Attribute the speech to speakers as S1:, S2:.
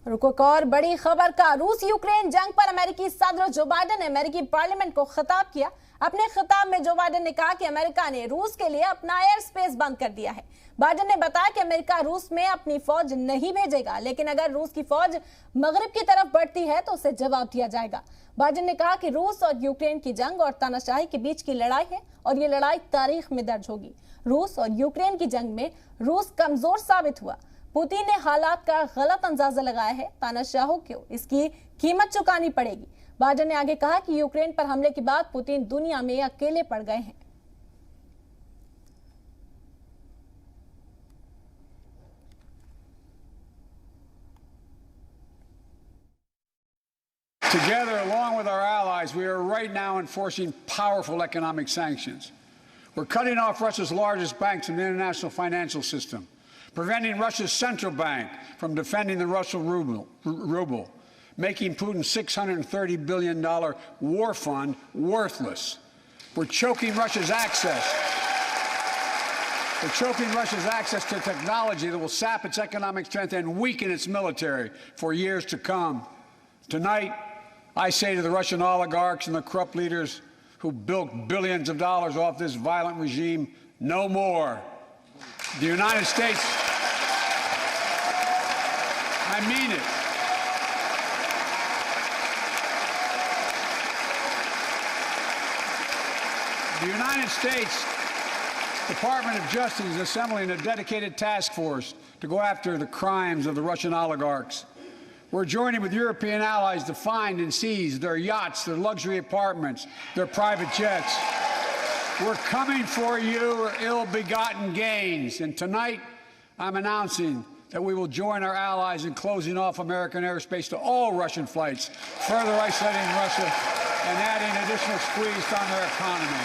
S1: रुको एक और बड़ी खबर का। रूस यूक्रेन जंग पर अमेरिकी सदर जो बाइडेन ने अमेरिकी पार्लियामेंट को खिताब किया। अपने खिताब में जो बाइडेन ने कहा कि अमेरिका ने रूस के लिए अपना एयर स्पेस बंद कर दिया है। बाइडेन ने बताया कि अमेरिका रूस में अपनी फौज नहीं भेजेगा, लेकिन अगर रूस की फौज मगरिब की तरफ बढ़ती है तो उसे जवाब दिया जाएगा। बाइडेन ने कहा कि रूस और यूक्रेन की जंग और तानाशाही के बीच की लड़ाई है और ये लड़ाई तारीख में दर्ज होगी। रूस और यूक्रेन की जंग में रूस कमजोर साबित हुआ। पुतिन ने हालात का गलत अंदाजा लगाया है। तानाशाहों को इसकी कीमत चुकानी पड़ेगी। बाइडेन ने आगे कहा कि यूक्रेन पर हमले के बाद पुतिन दुनिया में अकेले पड़ गए हैं।
S2: Together, along with our allies, we are right now enforcing powerful economic sanctions. We're cutting off Russia's largest banks in the international financial system, preventing Russia's central bank from defending the Russian ruble, making Putin's $630 billion war fund worthless. We're choking Russia's access. We're choking Russia's access to technology that will sap its economic strength and weaken its military for years to come. Tonight, I say to the Russian oligarchs and the corrupt leaders who bilked billions of dollars off this violent regime, no more. The United States, I mean it. The United States Department of Justice is assembling a dedicated task force to go after the crimes of the Russian oligarchs. We're joining with European allies to find and seize their yachts, their luxury apartments, their private jets. We're coming for your ill-begotten gains. And tonight, I'm announcing that we will join our allies in closing off American airspace to all Russian flights, further isolating Russia and adding additional squeeze on their economy.